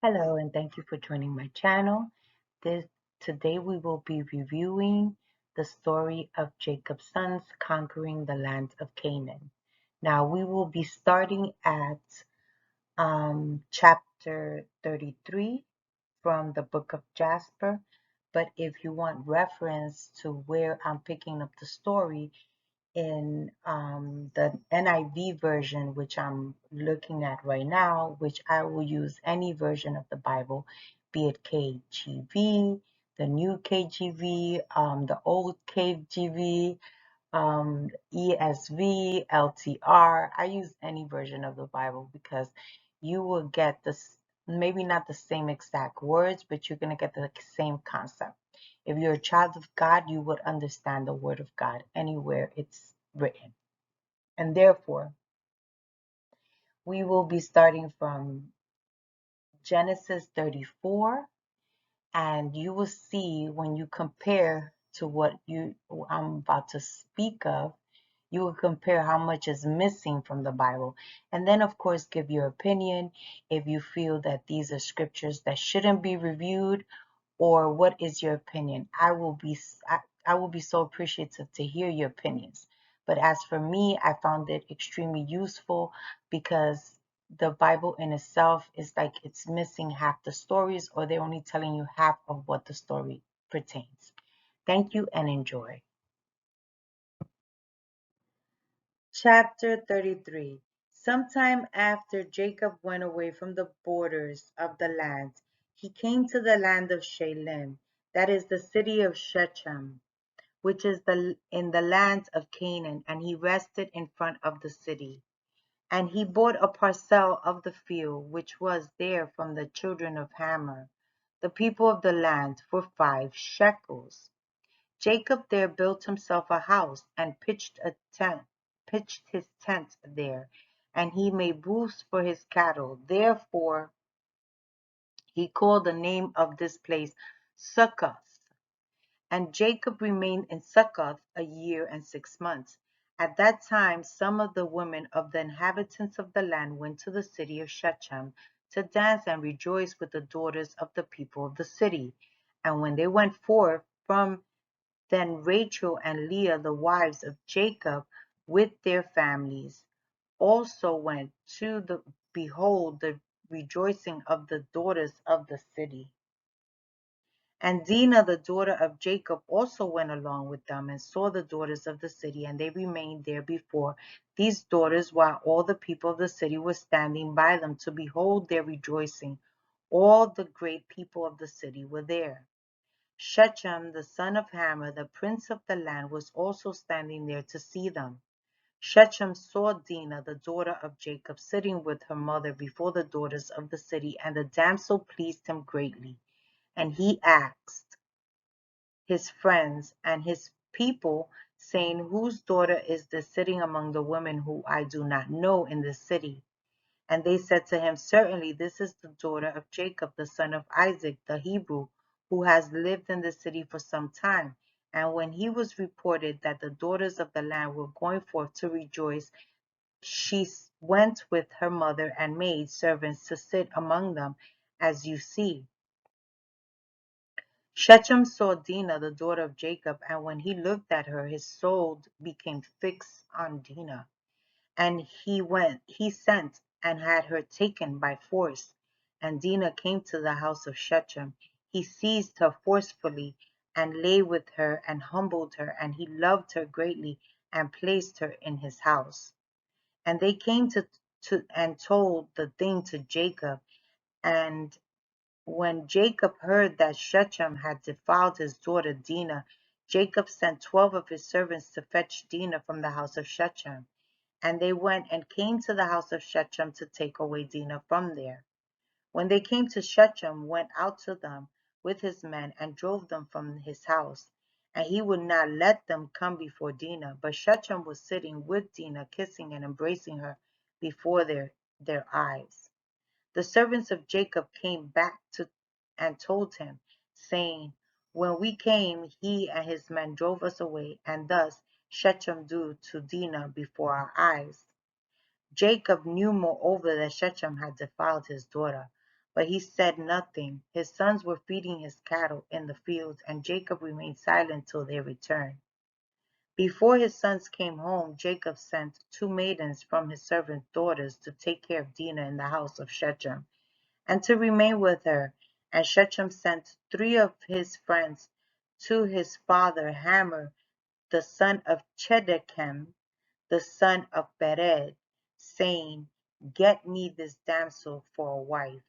Hello, and thank you for joining my channel. This Today we will be reviewing the story of Jacob's sons conquering the land of Canaan. Now we will be starting at chapter 33 from the book of Jasper. But if you want reference to where I'm picking up the story, in the NIV version, which I'm looking at right now, which I will use any version of the Bible, be it KJV, the new KJV, the old KJV, ESV, LTR. I use any version of the Bible because you will get this, maybe not the same exact words, but you're going to get the same concept. If you're a child of God, you would understand the word of God anywhere it's written. And therefore, we will be starting from Genesis 34, and you will see when you compare to what I'm about to speak of, you will compare how much is missing from the Bible. And then, of course, give your opinion if you feel that these are scriptures that shouldn't be reviewed, or what is your opinion. I will be so appreciative to hear your opinions. But as for me, I found it extremely useful because the Bible in itself is like it's missing half the stories, or they're only telling you half of what the story pertains. Thank you and enjoy. Chapter 33. Sometime after Jacob went away from the borders of the land, he came to the land of Shalem, that is the city of Shechem, which is in the land of Canaan, and he rested in front of the city. And he bought a parcel of the field which was there from the children of Hamor, the people of the land, for 5 shekels. Jacob there built himself a house and pitched his tent there, and he made booths for his cattle. Therefore he called the name of this place Succoth. And Jacob remained in Succoth a year and 6 months. At that time some of the women of the inhabitants of the land went to the city of Shechem to dance and rejoice with the daughters of the people of the city. And when they went forth from then Rachel and Leah, the wives of Jacob, with their families, also went to behold the rejoicing of the daughters of the city. And Dinah, the daughter of Jacob, also went along with them and saw the daughters of the city, and they remained there before these daughters, while all the people of the city were standing by them to behold their rejoicing. All the great people of the city were there. Shechem, the son of Hamor, the prince of the land, was also standing there to see them. Shechem saw Dinah, the daughter of Jacob, sitting with her mother before the daughters of the city, and the damsel pleased him greatly. And he asked his friends and his people, saying, whose daughter is this sitting among the women who I do not know in this city? And they said to him, certainly this is the daughter of Jacob, the son of Isaac, the Hebrew, who has lived in the city for some time. And when he was reported that the daughters of the land were going forth to rejoice, she went with her mother and maid servants to sit among them, as you see. Shechem saw Dinah, the daughter of Jacob, and when he looked at her, his soul became fixed on Dinah. And he sent and had her taken by force. And Dinah came to the house of Shechem. He seized her forcefully and lay with her and humbled her, and he loved her greatly and placed her in his house. And they came to and told the thing to Jacob. And when Jacob heard that Shechem had defiled his daughter Dinah, Jacob sent 12 of his servants to fetch Dinah from the house of Shechem. And they went and came to the house of Shechem to take away Dinah from there. When they came to Shechem, went out to them with his men and drove them from his house. And he would not let them come before Dinah. But Shechem was sitting with Dinah, kissing and embracing her before their eyes. The servants of Jacob came back and told him, saying, when we came, he and his men drove us away, and thus Shechem do to Dinah before our eyes. Jacob knew moreover that Shechem had defiled his daughter. But he said nothing. His sons were feeding his cattle in the fields, and Jacob remained silent till their return. Before his sons came home, Jacob sent two maidens from his servant daughters to take care of Dinah in the house of Shechem, and to remain with her. And Shechem sent three of his friends to his father Hamor, the son of Chedechem, the son of Pered, saying, Get me this damsel for a wife.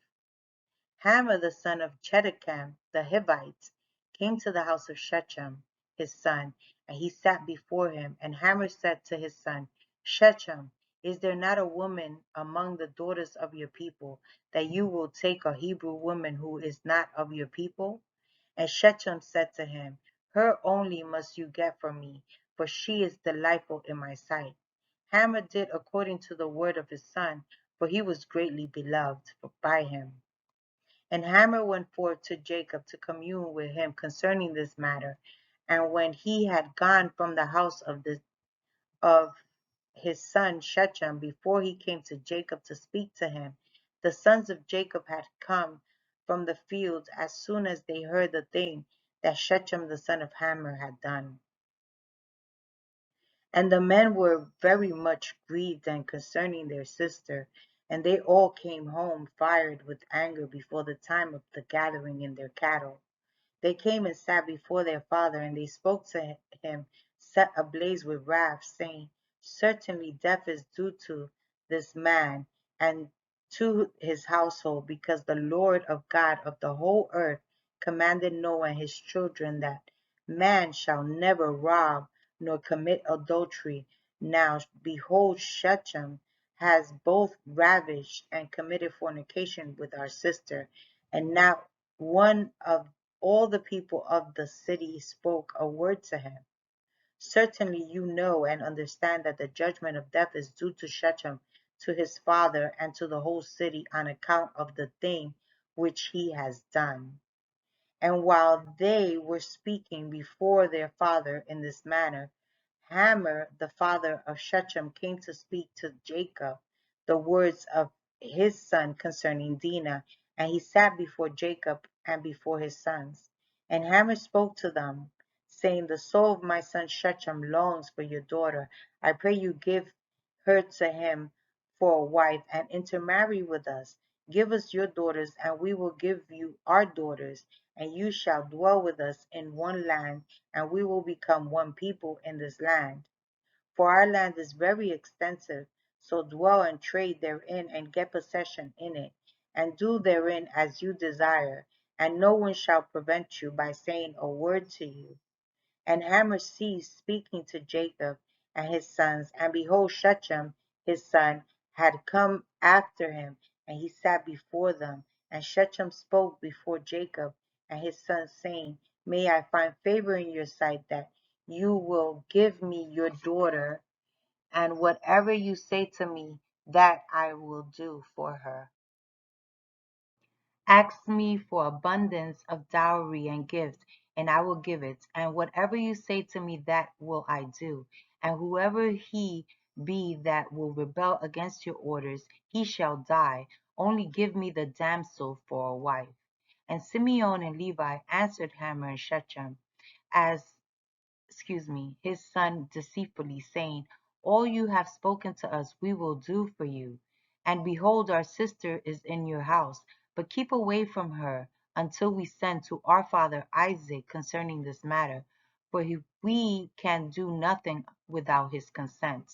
Hamor the son of Chedechem the Hivite came to the house of Shechem his son, and he sat before him. And Hamor said to his son, Shechem, is there not a woman among the daughters of your people, that you will take a Hebrew woman who is not of your people? And Shechem said to him, Her only must you get for me, for she is delightful in my sight. Hamor did according to the word of his son, for he was greatly beloved by him. And Hamor went forth to Jacob to commune with him concerning this matter. And when he had gone from the house of his son Shechem, before he came to Jacob to speak to him, the sons of Jacob had come from the fields as soon as they heard the thing that Shechem the son of Hamor had done. And the men were very much grieved and concerning their sister, and they all came home fired with anger before the time of the gathering in their cattle. They came and sat before their father, and they spoke to him, set ablaze with wrath, saying, Certainly death is due to this man and to his household, because the Lord of God of the whole earth commanded Noah and his children that man shall never rob nor commit adultery. Now, behold, Shechem has both ravished and committed fornication with our sister, and not one of all the people of the city spoke a word to him. Certainly you know and understand that the judgment of death is due to Shechem, to his father, and to the whole city on account of the thing which he has done. And while they were speaking before their father in this manner, Hamor, the father of Shechem, came to speak to Jacob the words of his son concerning Dinah, and he sat before Jacob and before his sons. And Hamor spoke to them, saying, The soul of my son Shechem longs for your daughter. I pray you give her to him for a wife, and intermarry with us. Give us your daughters, and we will give you our daughters, and you shall dwell with us in one land, and we will become one people in this land. For our land is very extensive, so dwell and trade therein, and get possession in it, and do therein as you desire, and no one shall prevent you by saying a word to you. And Hamor ceased speaking to Jacob and his sons, and behold, Shechem his son had come after him, and he sat before them. And Shechem spoke before Jacob and his sons, saying, May I find favor in your sight, that you will give me your daughter, and whatever you say to me, that I will do for her. Ask me for abundance of dowry and gifts, and I will give it. And whatever you say to me, that will I do. And whoever he be that will rebel against your orders, he shall die. Only give me the damsel for a wife. And Simeon and Levi answered Hamor and Shechem as his son deceitfully, saying, All you have spoken to us we will do for you. And behold, our sister is in your house, but keep away from her until we send to our father Isaac concerning this matter, for we can do nothing without his consent.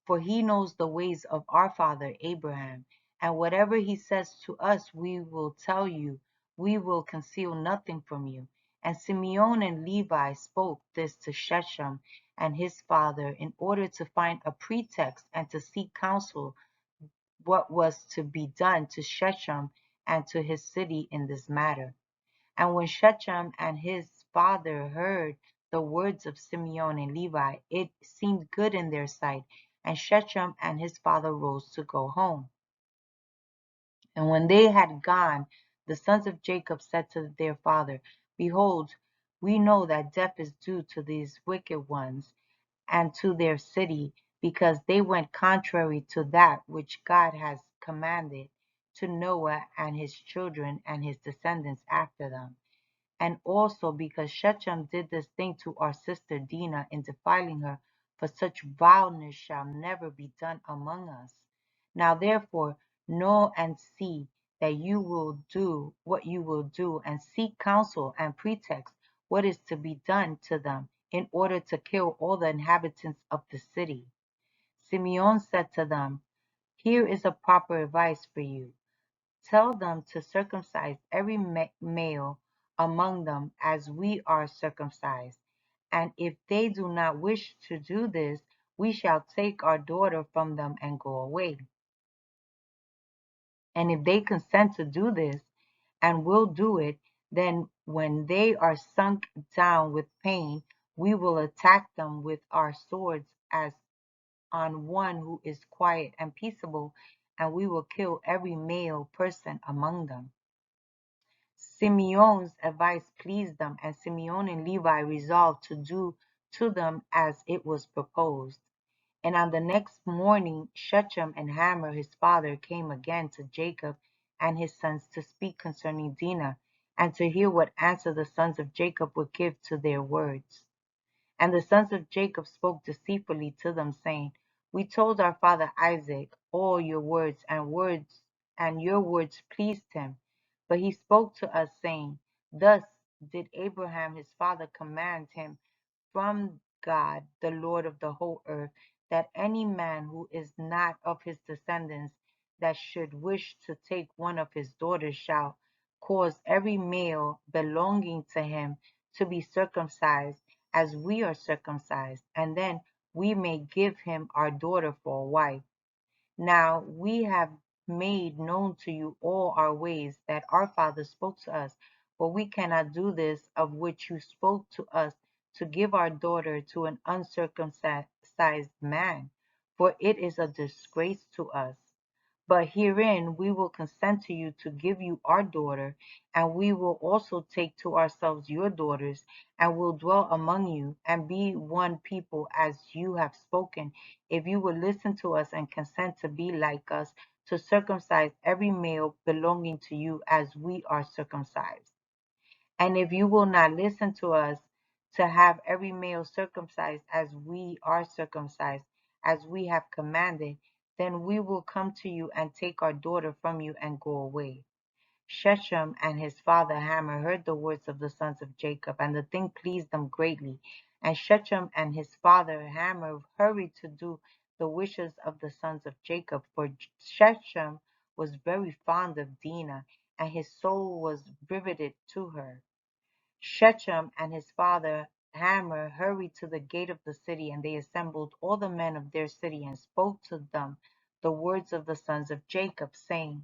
For he knows the ways of our father Abraham, and whatever he says to us we will tell you, we will conceal nothing from you. And Simeon and Levi spoke this to Shechem and his father in order to find a pretext and to seek counsel what was to be done to Shechem and to his city in this matter. And when Shechem and his father heard the words of Simeon and Levi, it seemed good in their sight, and Shechem and his father rose to go home. And when they had gone, the sons of Jacob said to their father, Behold, we know that death is due to these wicked ones and to their city, because they went contrary to that which God has commanded. to Noah and his children and his descendants after them. And also because Shechem did this thing to our sister Dinah in defiling her, for such vileness shall never be done among us. Now therefore know and see that you will do what you will do, and seek counsel and pretext what is to be done to them, in order to kill all the inhabitants of the city. Simeon said to them, here is a proper advice for you. Tell them to circumcise every male among them as we are circumcised. And if they do not wish to do this, we shall take our daughter from them and go away. And if they consent to do this, and will do it, then when they are sunk down with pain, we will attack them with our swords as on one who is quiet and peaceable, and we will kill every male person among them. Simeon's advice pleased them, and Simeon and Levi resolved to do to them as it was proposed. And on the next morning, Shechem and Hamor his father came again to Jacob and his sons to speak concerning Dinah, and to hear what answer the sons of Jacob would give to their words. And the sons of Jacob spoke deceitfully to them, saying, we told our father Isaac all your words, and your words pleased him. But he spoke to us, saying, thus did Abraham his father command him from God, the Lord of the whole earth, that any man who is not of his descendants that should wish to take one of his daughters shall cause every male belonging to him to be circumcised as we are circumcised, and then we may give him our daughter for a wife. Now we have made known to you all our ways that our father spoke to us, for we cannot do this of which you spoke to us, to give our daughter to an uncircumcised man, for it is a disgrace to us. But herein we will consent to you to give you our daughter, and we will also take to ourselves your daughters, and will dwell among you, and be one people as you have spoken, if you will listen to us and consent to be like us, to circumcise every male belonging to you as we are circumcised. And if you will not listen to us, to have every male circumcised as we are circumcised, as we have commanded, then we will come to you and take our daughter from you and go away. Shechem and his father Hamor heard the words of the sons of Jacob, and the thing pleased them greatly. And Shechem and his father Hamor hurried to do the wishes of the sons of Jacob, for Shechem was very fond of Dinah, and his soul was riveted to her. Shechem and his father Hamor hurried to the gate of the city, and they assembled all the men of their city and spoke to them the words of the sons of Jacob, saying,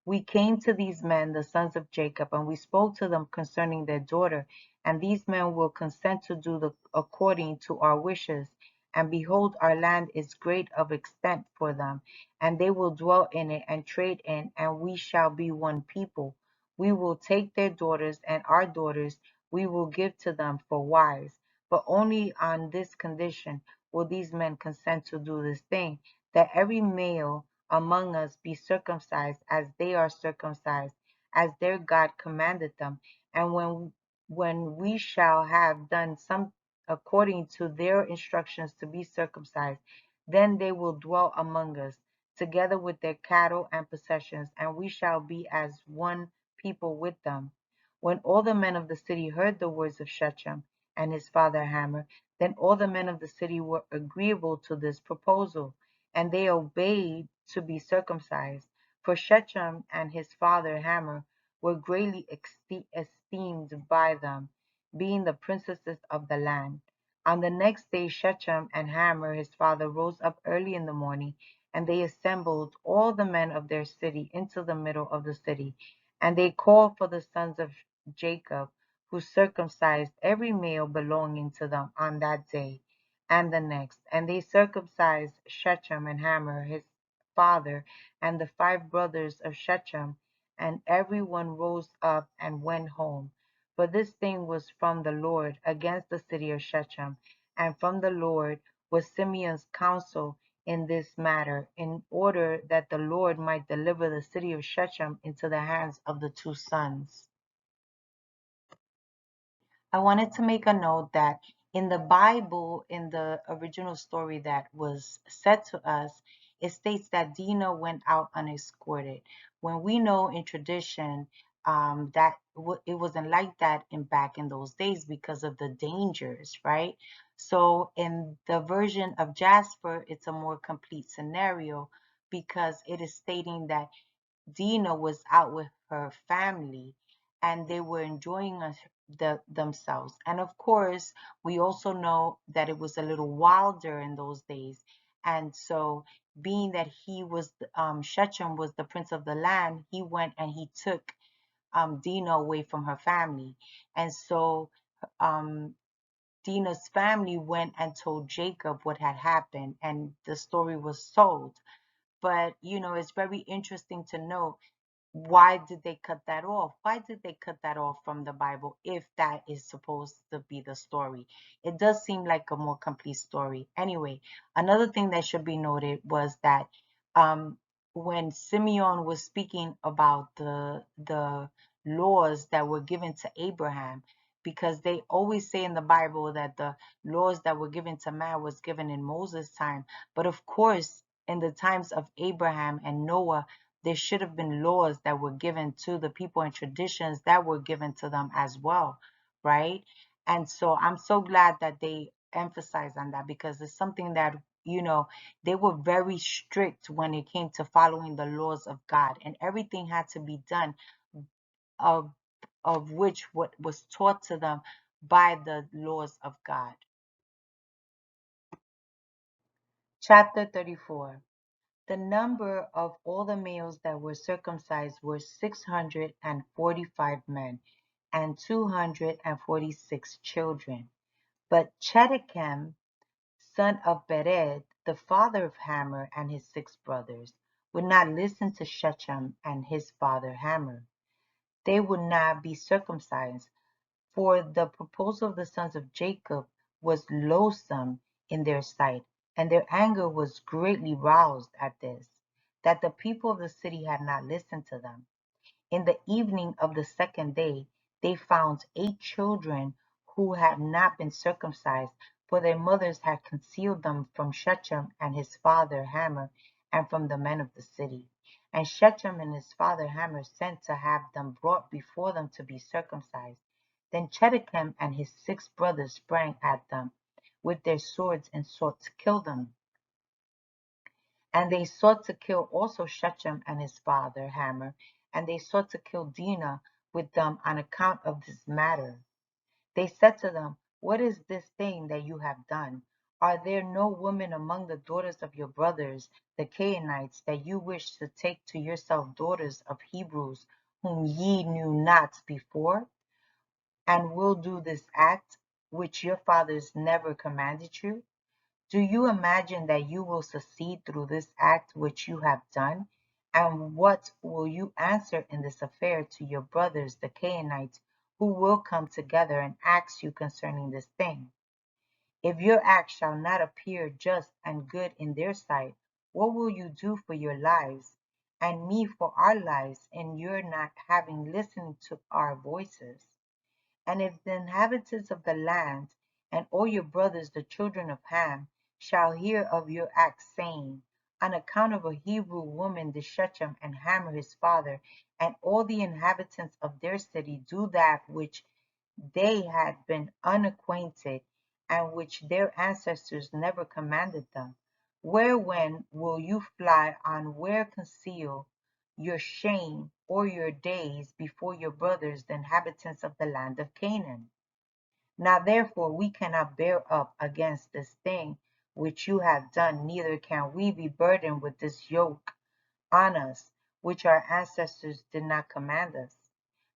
we came to these men, the sons of Jacob, and we spoke to them concerning their daughter, and these men will consent to do according to our wishes. And behold, our land is great of extent for them, and they will dwell in it and trade in, and we shall be one people. We will take their daughters, and our daughters we will give to them for wives. But only on this condition will these men consent to do this thing, that every male among us be circumcised as they are circumcised, as their God commanded them. And when we shall have done some according to their instructions to be circumcised, then they will dwell among us, together with their cattle and possessions, and we shall be as one people with them. When all the men of the city heard the words of Shechem and his father Hamor, then all the men of the city were agreeable to this proposal, and they obeyed to be circumcised. For Shechem and his father Hamor were greatly esteemed by them, being the princesses of the land. On the next day Shechem and Hamor his father rose up early in the morning, and they assembled all the men of their city into the middle of the city. And they called for the sons of Jacob, who circumcised every male belonging to them on that day and the next. And they circumcised Shechem and Hamor his father, and the 5 brothers of Shechem, and every one rose up and went home. For this thing was from the Lord against the city of Shechem, and from the Lord was Simeon's counsel in this matter, in order that the Lord might deliver the city of Shechem into the hands of the two sons. I wanted to make a note that in the Bible, in the original story that was said to us, it states that Dinah went out unescorted. When we know in tradition that it wasn't like that in back in those days because of the dangers, right? So in the version of Jasper, it's a more complete scenario because it is stating that Dina was out with her family and they were enjoying themselves. And of course, we also know that it was a little wilder in those days. And so, being that he was, Shechem was the prince of the land, he went and he took Dina away from her family. And so, um, Dina's family went and told Jacob what had happened, and the story was told. But, it's very interesting to know why did they cut that off? Why did they cut that off from the Bible if that is supposed to be the story? It does seem like a more complete story. Anyway, another thing that should be noted was that um, when Simeon was speaking about the laws that were given to Abraham, because they always say in the Bible that the laws that were given to man was given in Moses' time. But of course, in the times of Abraham and Noah, there should have been laws that were given to the people and traditions that were given to them as well, right? And so I'm so glad that they emphasize on that because it's something that, they were very strict when it came to following the laws of God, and everything had to be done of which what was taught to them by the laws of God. Chapter 34. The number of all the males that were circumcised were 645 men, and 246 children. But Chedekam, son of Bered, the father of Hamor and his 6 brothers, would not listen to Shechem and his father Hamor. They would not be circumcised, for the proposal of the sons of Jacob was loathsome in their sight, and their anger was greatly roused at this, that the people of the city had not listened to them. In the evening of the second day, they found 8 children who had not been circumcised, for their mothers had concealed them from Shechem and his father Hamor, and from the men of the city. And Shechem and his father Hamor sent to have them brought before them to be circumcised. Then Chedekam and his 6 brothers sprang at them with their swords and sought to kill them. And they sought to kill also Shechem and his father Hamor, and they sought to kill Dinah with them on account of this matter. They said to them, "What is this thing that you have done? Are there no women among the daughters of your brothers, the Canaanites, that you wish to take to yourself daughters of Hebrews, whom ye knew not before, and will do this act which your fathers never commanded you? Do you imagine that you will succeed through this act which you have done? And what will you answer in this affair to your brothers, the Canaanites, who will come together and ask you concerning this thing? If your act shall not appear just and good in their sight, what will you do for your lives, and me for our lives, in your not having listened to our voices? And if the inhabitants of the land, and all your brothers the children of Ham, shall hear of your act, saying, On account of a Hebrew woman did Shechem and Hamor his father, and all the inhabitants of their city do that which they had been unacquainted, and which their ancestors never commanded them, where when will you fly on, where conceal your shame or your days before your brothers, the inhabitants of the land of Canaan? Now therefore we cannot bear up against this thing which you have done, neither can we be burdened with this yoke on us, which our ancestors did not command us.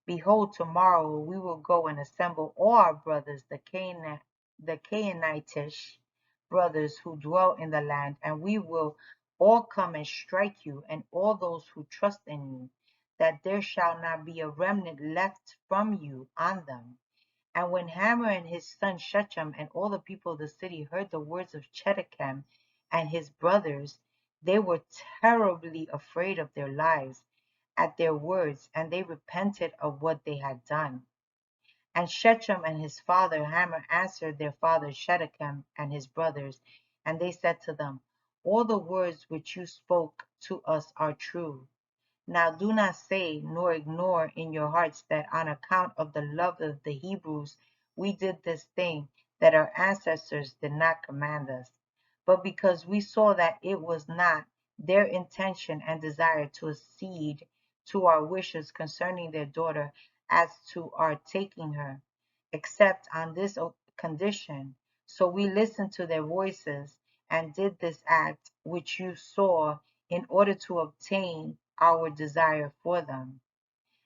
Behold, tomorrow we will go and assemble all our brothers, the Canaanitish brothers who dwell in the land, and we will all come and strike you, and all those who trust in you, that there shall not be a remnant left from you on them. And when Hamor and his son Shechem and all the people of the city heard the words of Chedekam and his brothers, they were terribly afraid of their lives at their words, and they repented of what they had done. And Shechem and his father Hamor answered their father Shechem and his brothers, and they said to them, all the words which you spoke to us are true. Now do not say nor ignore in your hearts that on account of the love of the Hebrews we did this thing that our ancestors did not command us, but because we saw that it was not their intention and desire to accede to our wishes concerning their daughter as to our taking her, except on this condition. So we listened to their voices and did this act which you saw in order to obtain our desire for them.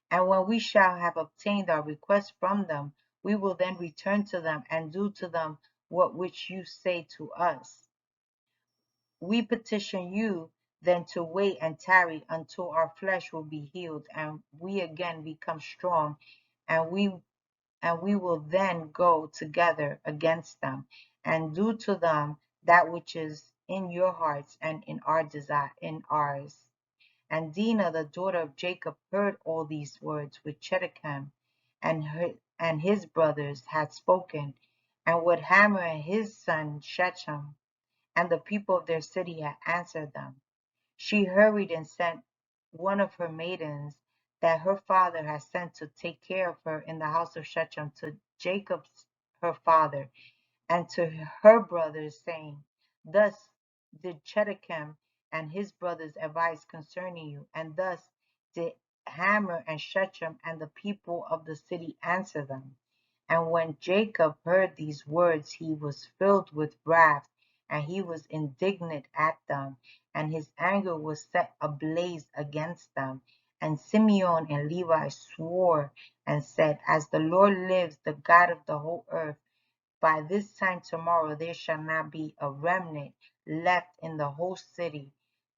And when we shall have obtained our request from them, we will then return to them and do to them what which you say to us. We petition you then to wait and tarry until our flesh will be healed and we again become strong, and we will then go together against them and do to them that which is in your hearts and in our desire in ours. And Dinah, the daughter of Jacob, heard all these words which Shechem and his brothers had spoken, and what Hamor and his son Shechem and the people of their city had answered them. She hurried and sent one of her maidens that her father had sent to take care of her in the house of Shechem to Jacob her father, and to her brothers, saying, thus did Shechem and his brothers advise concerning you, and thus did Hamor and Shechem and the people of the city answer them. And when Jacob heard these words, he was filled with wrath, and he was indignant at them, and his anger was set ablaze against them. And Simeon and Levi swore and said, as the Lord lives, the God of the whole earth, by this time tomorrow there shall not be a remnant left in the whole city.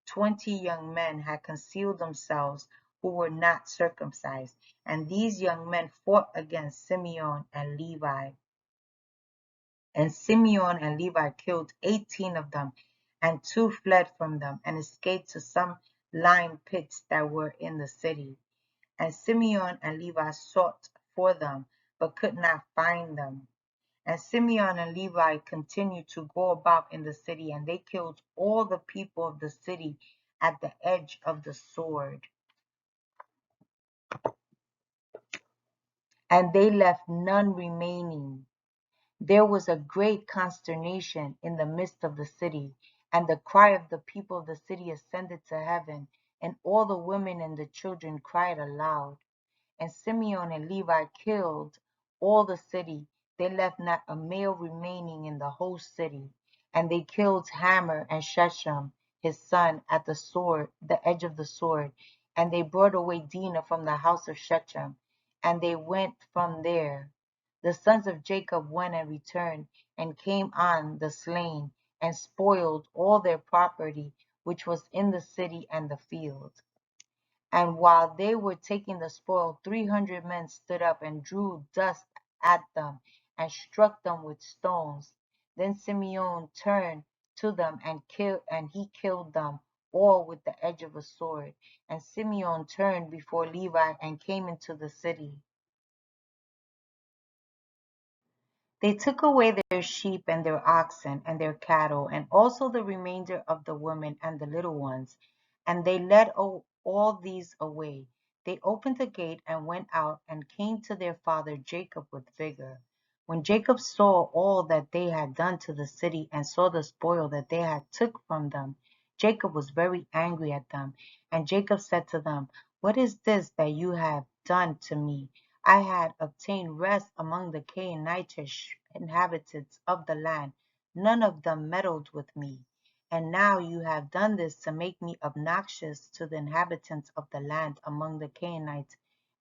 20 young men had concealed themselves who were not circumcised, and these young men fought against Simeon and Levi. And Simeon and Levi killed 18 of them, and 2 fled from them and escaped to some lime pits that were in the city. And Simeon and Levi sought for them, but could not find them. And Simeon and Levi continued to go about in the city, and they killed all the people of the city at the edge of the sword. And they left none remaining. There was a great consternation in the midst of the city, and the cry of the people of the city ascended to heaven, and all the women and the children cried aloud. And Simeon and Levi killed all the city. They left not a male remaining in the whole city. And they killed Hamor and Shechem, his son, at the sword, the edge of the sword. And they brought away Dinah from the house of Shechem, and they went from there. The sons of Jacob went and returned, and came on the slain, and spoiled all their property which was in the city and the field. And while they were taking the spoil, 300 men stood up and drew dust at them and struck them with stones. Then Simeon turned to them and he killed them all with the edge of a sword. And Simeon turned before Levi and came into the city. They took away their sheep and their oxen and their cattle, and also the remainder of the women and the little ones, and they led all these away. They opened the gate and went out and came to their father Jacob with vigor. When Jacob saw all that they had done to the city and saw the spoil that they had took from them, Jacob was very angry at them. And Jacob said to them, what is this that you have done to me? I had obtained rest among the Canaanitish inhabitants of the land. None of them meddled with me. And now you have done this to make me obnoxious to the inhabitants of the land among the Canaanites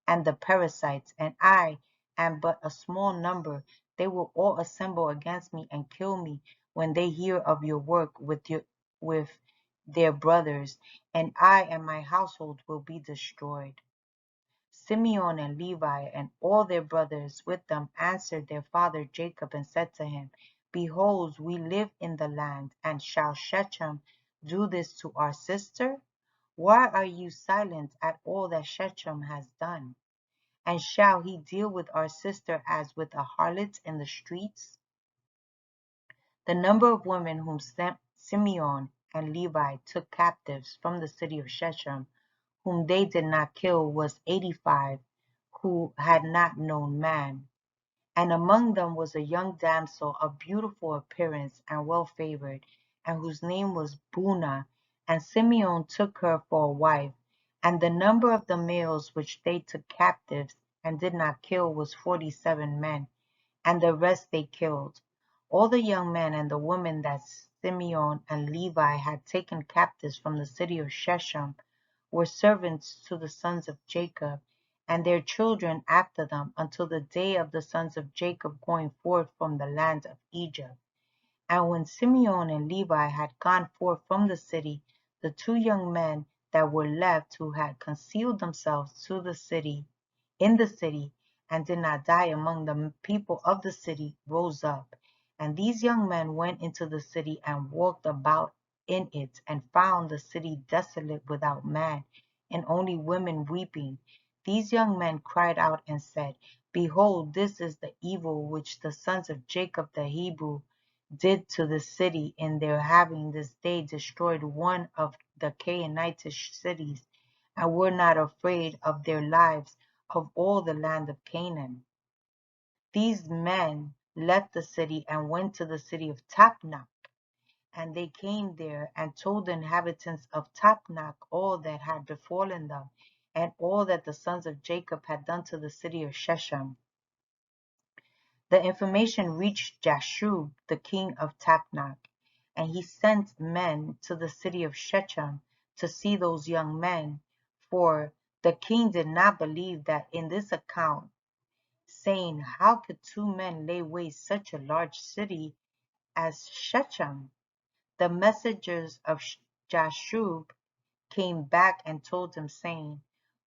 and the Perizzites, and I am but a small number. They will all assemble against me and kill me when they hear of your work with their brothers, and I and my household will be destroyed. Simeon and Levi and all their brothers with them answered their father Jacob and said to him, Behold, we live in the land, and shall Shechem do this to our sister? Why are you silent at all that Shechem has done? And shall he deal with our sister as with a harlot in the streets? The number of women whom Simeon and Levi took captives from the city of Shechem, whom they did not kill, was 85, who had not known man. And among them was a young damsel of beautiful appearance and well favored, and whose name was Bunah. And Simeon took her for a wife. And the number of the males which they took captives and did not kill was 47 men, and the rest they killed. All the young men and the women that Simeon and Levi had taken captives from the city of Shechem were servants to the sons of Jacob, and their children after them, until the day of the sons of Jacob going forth from the land of Egypt. And when Simeon and Levi had gone forth from the city, the two young men that were left, who had concealed themselves in the city, and did not die among the people of the city, rose up. And these young men went into the city and walked about in it, and found the city desolate without man, and only women weeping. These young men cried out and said, Behold, this is the evil which the sons of Jacob the Hebrew did to the city in their having this day destroyed one of the Canaanitish cities, and were not afraid of their lives of all the land of Canaan. These men left the city and went to the city of Tapnach, and they came there and told the inhabitants of Tapnach all that had befallen them, and all that the sons of Jacob had done to the city of Shechem. The information reached Jashub, the king of Tapnach, and he sent men to the city of Shechem to see those young men, for the king did not believe that in this account, saying, How could two men lay waste such a large city as Shechem? The messengers of Jashub came back and told him, saying,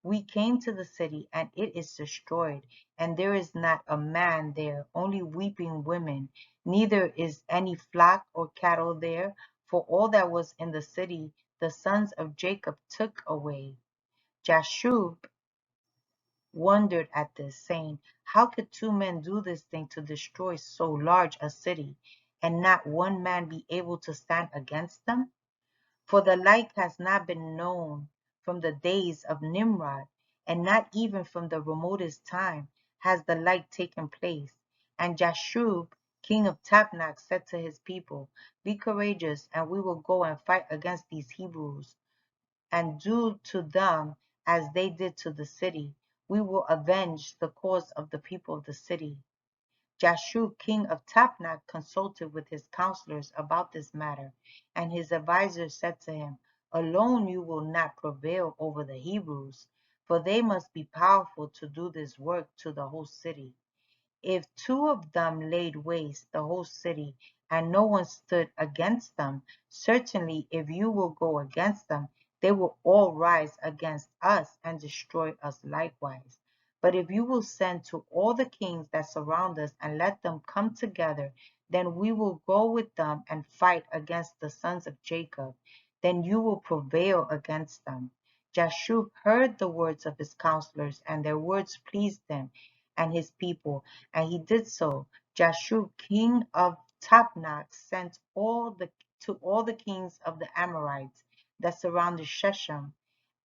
We came to the city, and it is destroyed, and there is not a man there, only weeping women. Neither is any flock or cattle there, for all that was in the city the sons of Jacob took away. Jashub wondered at this, saying, How could two men do this thing to destroy so large a city, and not one man be able to stand against them? For the like has not been known from the days of Nimrod, and not even from the remotest time has the like taken place. And Jashub, king of Tapnach, said to his people, Be courageous, and we will go and fight against these Hebrews, and do to them as they did to the city. We will avenge the cause of the people of the city. Jashub, king of Tapnach, consulted with his counselors about this matter, and his advisers said to him, Alone you will not prevail over the Hebrews, for they must be powerful to do this work to the whole city. If two of them laid waste the whole city, and no one stood against them, certainly if you will go against them, they will all rise against us and destroy us likewise. But if you will send to all the kings that surround us and let them come together, then we will go with them and fight against the sons of Jacob. Then you will prevail against them. Jashub heard the words of his counselors, and their words pleased him and his people, and he did so. Jashub, king of Tapnach, sent to all the kings of the Amorites that surrounded Shechem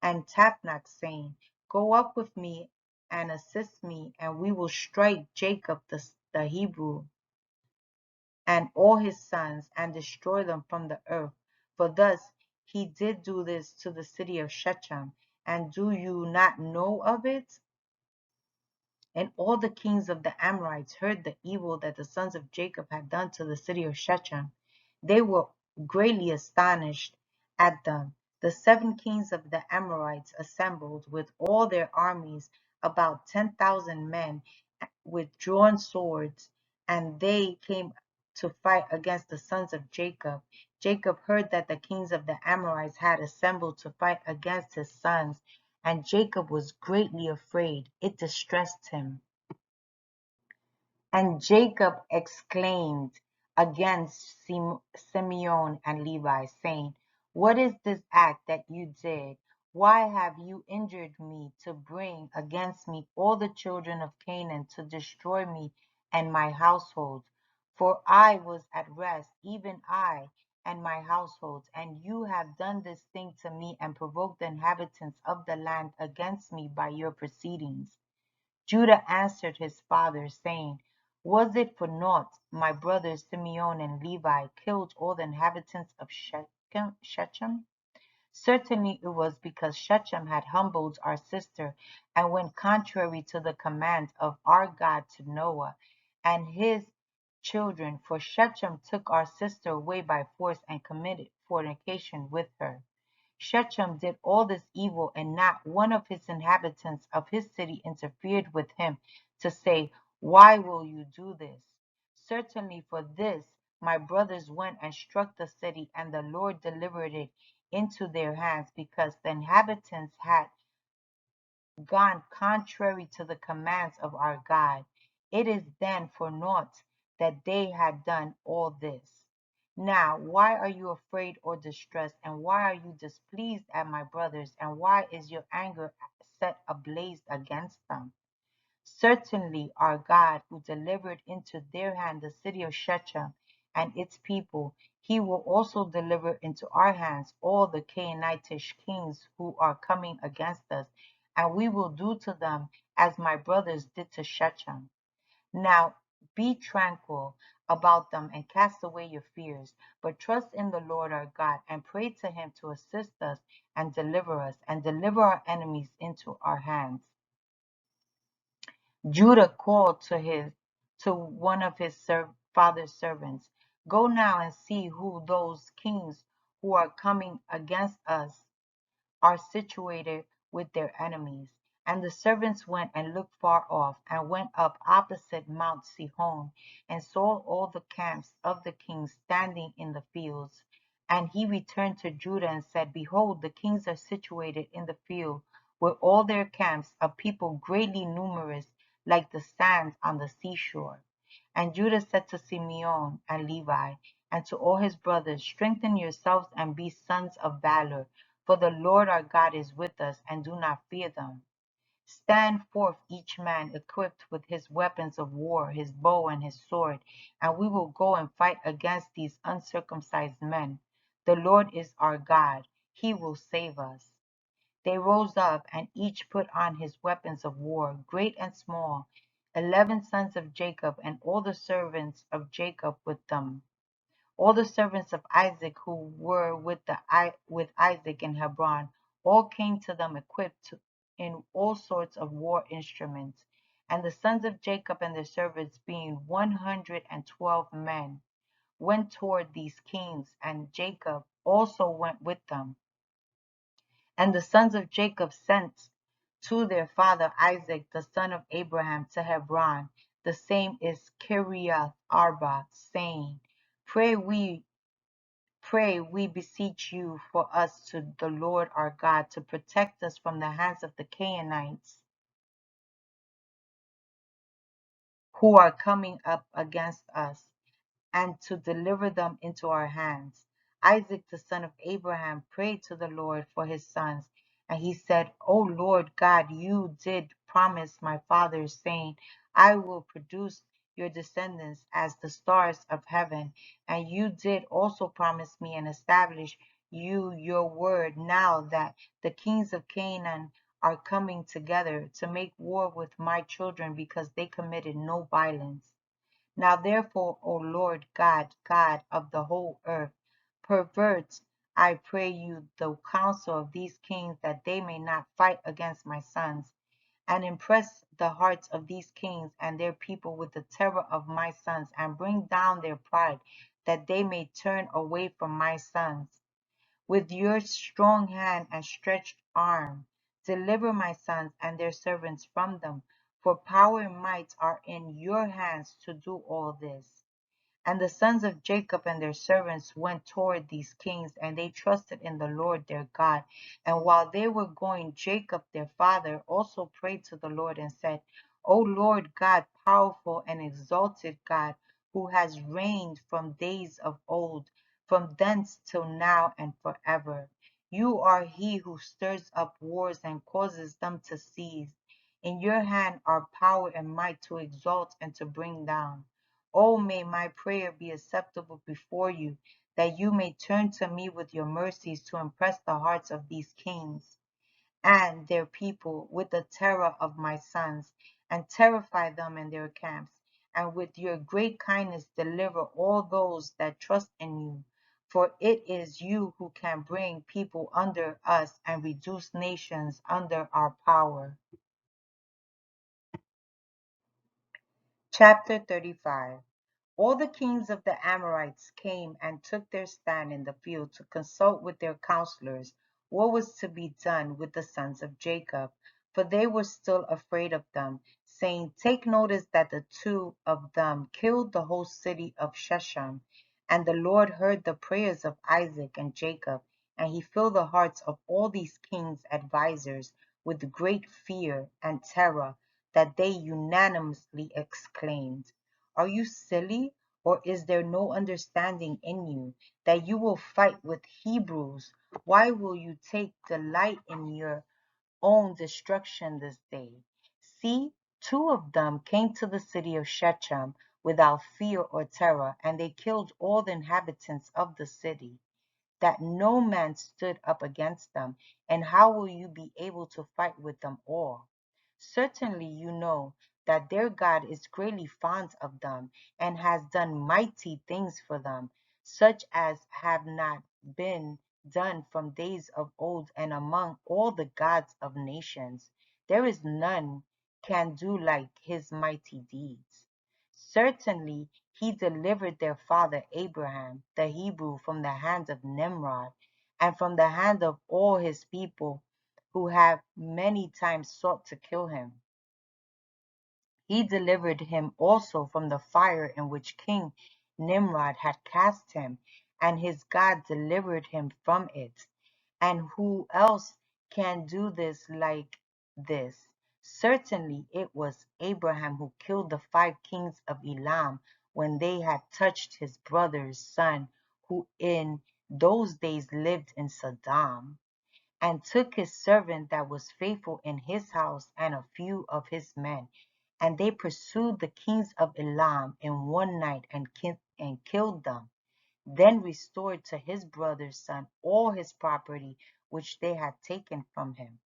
and Tapnach, saying, Go up with me and assist me, and we will strike Jacob the Hebrew and all his sons, and destroy them from the earth. For thus he did do this to the city of Shechem. And do you not know of it? And all the kings of the Amorites heard the evil that the sons of Jacob had done to the city of Shechem. They were greatly astonished at them. The 7 kings of the Amorites assembled with all their armies, about 10,000 men with drawn swords, and they came to fight against the sons of Jacob. Jacob heard that the kings of the Amorites had assembled to fight against his sons, and Jacob was greatly afraid. It distressed him. And Jacob exclaimed, against Simeon and Levi, saying, "What is this act that you did? Why have you injured me to bring against me all the children of Canaan to destroy me and my household? For I was at rest, even I and my household, and you have done this thing to me and provoked the inhabitants of the land against me by your proceedings." Judah answered his father, saying, "Was it for naught my brothers Simeon and Levi killed all the inhabitants of Shechem? Certainly it was because Shechem had humbled our sister and went contrary to the command of our God to Noah and his children, for Shechem took our sister away by force and committed fornication with her. Shechem did all this evil, and not one of his inhabitants of his city interfered with him to say, "Why will you do this?" Certainly for this my brothers went and struck the city, and the Lord delivered it into their hands, because the inhabitants had gone contrary to the commands of our God. It is then for naught that they had done all this. Now, why are you afraid or distressed, and why are you displeased at my brothers, and why is your anger set ablaze against them? Certainly our God, who delivered into their hand the city of Shechem and its people, he will also deliver into our hands all the Canaanitish kings who are coming against us, and we will do to them as my brothers did to Shechem. Now be tranquil about them and cast away your fears, but trust in the Lord our God and pray to him to assist us and deliver our enemies into our hands. Judah called to one of his father's servants, "Go now and see who those kings who are coming against us are situated with their enemies." And the servants went and looked far off, and went up opposite Mount Sihon, and saw all the camps of the kings standing in the fields. And he returned to Judah and said, "Behold, the kings are situated in the field with all their camps, a people greatly numerous, like the sands on the seashore." And Judah said to Simeon and Levi, and to all his brothers, "Strengthen yourselves and be sons of valor, for the Lord our God is with us, and do not fear them. Stand forth each man equipped with his weapons of war, his bow and his sword, and we will go and fight against these uncircumcised men. The Lord is our God, he will save us." They rose up, and each put on his weapons of war, great and small, 11 sons of Jacob, and all the servants of Jacob with them. All the servants of Isaac who were with Isaac in Hebron, all came to them equipped in all sorts of war instruments. And the sons of Jacob and their servants, being 112 men, went toward these kings, and Jacob also went with them. And the sons of Jacob sent to their father Isaac, the son of Abraham, to Hebron, the same is Kiriath Arba, saying, Pray, we beseech you, for us to the Lord our God, to protect us from the hands of the Canaanites who are coming up against us, and to deliver them into our hands." Isaac, the son of Abraham, prayed to the Lord for his sons, and he said, "O Lord God, you did promise my fathers, saying, 'I will produce your descendants as the stars of heaven.' And you did also promise me and establish your word now that the kings of Canaan are coming together to make war with my children, because they committed no violence. Now therefore, O Lord God, God of the whole earth, pervert, I pray you, the counsel of these kings, that they may not fight against my sons, and impress the hearts of these kings and their people with the terror of my sons, and bring down their pride, that they may turn away from my sons. With your strong hand and stretched arm, deliver my sons and their servants from them, for power and might are in your hands to do all this." And the sons of Jacob and their servants went toward these kings, and they trusted in the Lord their God. And while they were going, Jacob their father also prayed to the Lord and said, "O Lord God, powerful and exalted God, who has reigned from days of old, from thence till now and forever. You are he who stirs up wars and causes them to cease. In your hand are power and might to exalt and to bring down. Oh, may my prayer be acceptable before you, that you may turn to me with your mercies to impress the hearts of these kings and their people with the terror of my sons, and terrify them in their camps, and with your great kindness deliver all those that trust in you. For it is you who can bring people under us and reduce nations under our power. Chapter 35. All the kings of the Amorites came and took their stand in the field to consult with their counselors what was to be done with the sons of Jacob, for they were still afraid of them, saying, Take notice that the two of them killed the whole city of Shechem. And the Lord heard the prayers of Isaac and Jacob, and he filled the hearts of all these kings' advisers with great fear and terror, that they unanimously exclaimed, Are you silly, or is there no understanding in you, that you will fight with Hebrews? Why will you take delight in your own destruction this day? See, two of them came to the city of Shechem without fear or terror, and they killed all the inhabitants of the city, that no man stood up against them. And how will you be able to fight with them all? Certainly you know that their God is greatly fond of them, and has done mighty things for them, such as have not been done from days of old, and among all the gods of nations there is none can do like his mighty deeds. Certainly he delivered their father Abraham, the Hebrew, from the hand of Nimrod, and from the hand of all his people who have many times sought to kill him. He delivered him also from the fire in which King Nimrod had cast him, and his God delivered him from it. And who else can do this like this? Certainly it was Abraham who killed the 5 kings of Elam when they had touched his brother's son, who in those days lived in Sodom, and took his servant that was faithful in his house and a few of his men. And they pursued the kings of Elam in one night and killed them, then restored to his brother's son all his property which they had taken from him.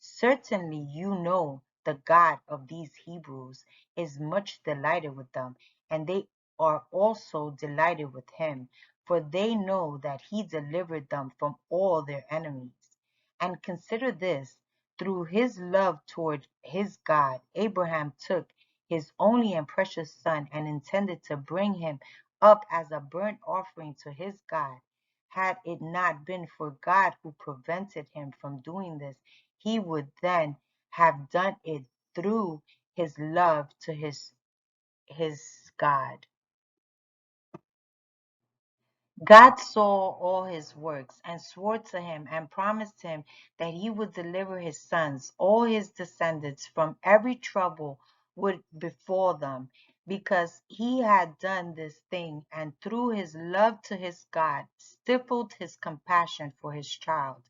Certainly you know the God of these Hebrews is much delighted with them, and they are also delighted with him, for they know that he delivered them from all their enemies. And consider this, through his love toward his God, Abraham took his only and precious son and intended to bring him up as a burnt offering to his God. Had it not been for God who prevented him from doing this, he would then have done it through his love to his God. God saw all his works and swore to him and promised him that he would deliver his sons, all his descendants, from every trouble would befall them, because he had done this thing and through his love to his God stifled his compassion for his child.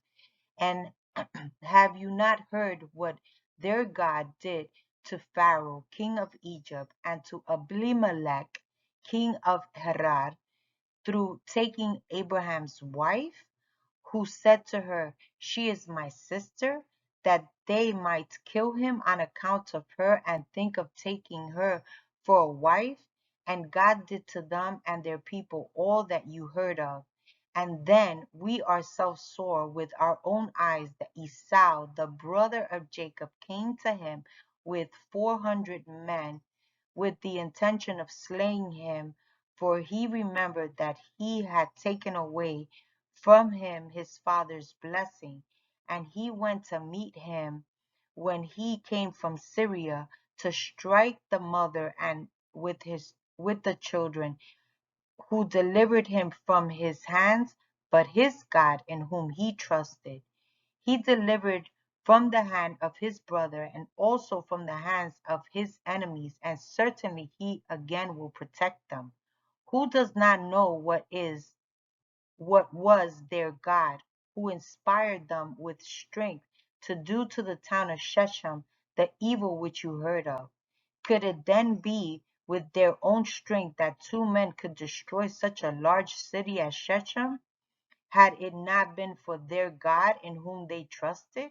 And have you not heard what their God did to Pharaoh, king of Egypt, and to Abimelech, king of Harar, through taking Abraham's wife, who said to her, She is my sister, that they might kill him on account of her and think of taking her for a wife? And God did to them and their people all that you heard of. And then we ourselves saw with our own eyes that Esau, the brother of Jacob, came to him with 400 men with the intention of slaying him, for he remembered that he had taken away from him his father's blessing. And he went to meet him when he came from Syria to strike the mother and with the children, who delivered him from his hands, but his God in whom he trusted he delivered from the hand of his brother and also from the hands of his enemies, and certainly he again will protect them. Who does not know what was their God, who inspired them with strength to do to the town of Shechem the evil which you heard of? Could it then be with their own strength that two men could destroy such a large city as Shechem, had it not been for their God in whom they trusted?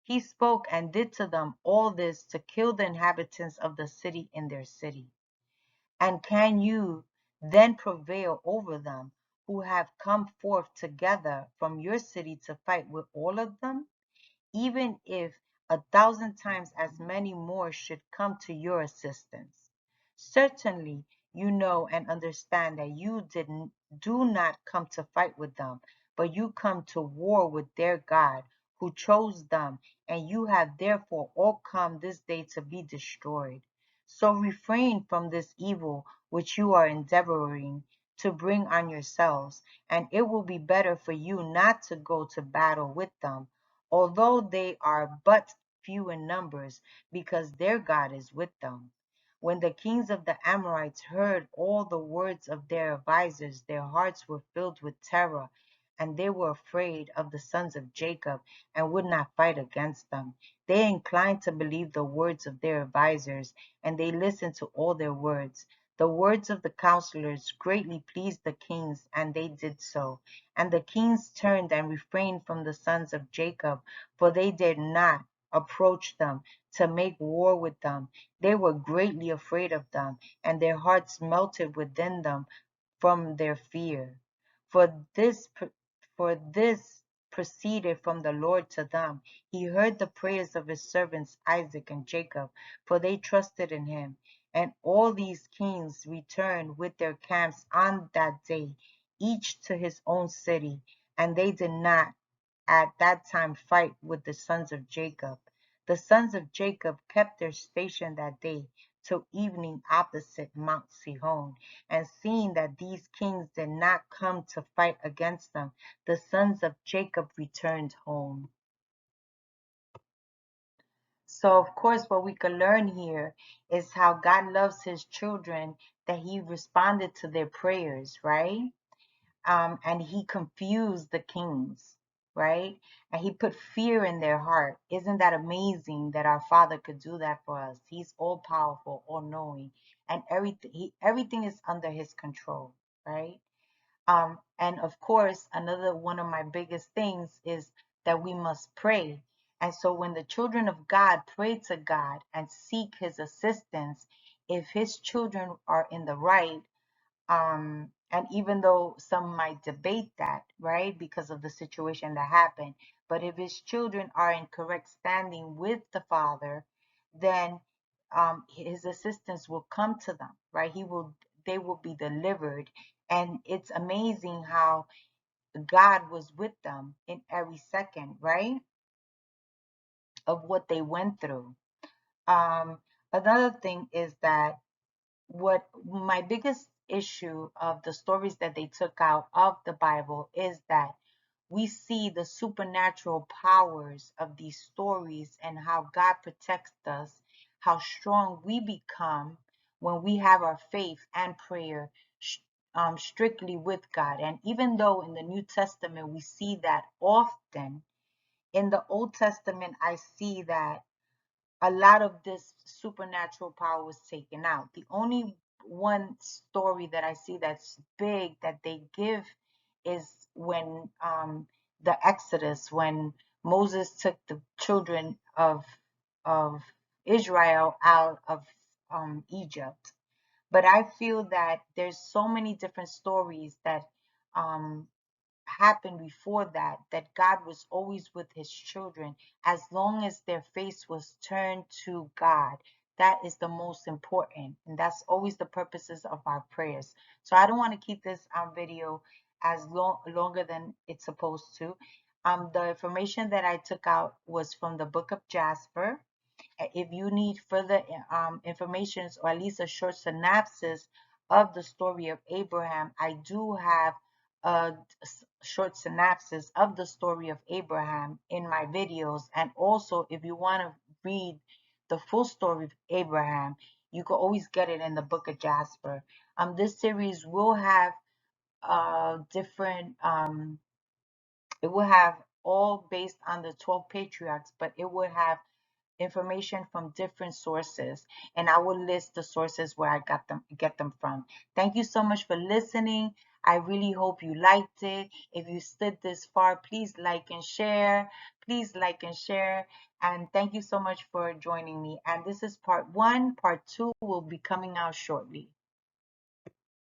He spoke and did to them all this to kill the inhabitants of the city in their city. And can you then prevail over them, who have come forth together from your city to fight with all of them? Even if 1,000 times as many more should come to your assistance. Certainly, you know and understand that do not come to fight with them, but you come to war with their God, who chose them, and you have therefore all come this day to be destroyed. So refrain from this evil which you are endeavoring to bring on yourselves, and it will be better for you not to go to battle with them, although they are but few in numbers, because their God is with them. When the kings of the Amorites heard all the words of their advisers, their hearts were filled with terror, and they were afraid of the sons of Jacob, and would not fight against them. They inclined to believe the words of their advisers, and they listened to all their words. The words of the counselors greatly pleased the kings, and they did so. And the kings turned and refrained from the sons of Jacob, for they dared not approach them to make war with them. They were greatly afraid of them, and their hearts melted within them from their fear. For this, for this proceeded from the Lord to them. He heard the prayers of his servants Isaac and Jacob, for they trusted in him. And all these kings returned with their camps on that day, each to his own city, and they did not at that time fight with the sons of Jacob. The sons of Jacob kept their station that day till evening opposite Mount Sihon. And seeing that these kings did not come to fight against them, the sons of Jacob returned home. So, of course, what we can learn here is how God loves his children, that he responded to their prayers, right? And he confused the kings, right? And he put fear in their heart. Isn't that amazing that our Father could do that for us? He's all powerful, all knowing, and everything is under his control, right? And of course, another one of my biggest things is that we must pray. And so when the children of God pray to God and seek his assistance, if his children are in the right, and even though some might debate that, right, because of the situation that happened, but if his children are in correct standing with the Father, then his assistance will come to them, right? They will be delivered. And it's amazing how God was with them in every second, right, of what they went through. Um, Another thing is that what my biggest issue of the stories that they took out of the Bible is that we see the supernatural powers of these stories and how God protects us, how strong we become when we have our faith and prayer strictly with God. And even though in the New Testament we see that often, in the Old Testament I see that a lot of this supernatural power was taken out. The only one story that I see that's big that they give is when the Exodus, when Moses took the children of Israel out of Egypt. But I feel that there's so many different stories that um, happened before that, that God was always with his children as long as their face was turned to God. That is the most important, and that's always the purposes of our prayers. So I don't want to keep this video as longer than it's supposed to. The information that I took out was from the book of Jasper. If you need further information, or at least a short synopsis of the story of Abraham, I do have a short synopsis of the story of Abraham in my videos. And also, if you want to read the full story of Abraham, You can always get it in the Book of Jasper. This series will have different it will have all based on the 12 patriarchs, but it will have information from different sources, and I will list the sources where I get them from. Thank you so much for listening. I really hope you liked it. If you stood this far, please like and share. Please like and share. And thank you so much for joining me. And this is part 1. Part 2 will be coming out shortly.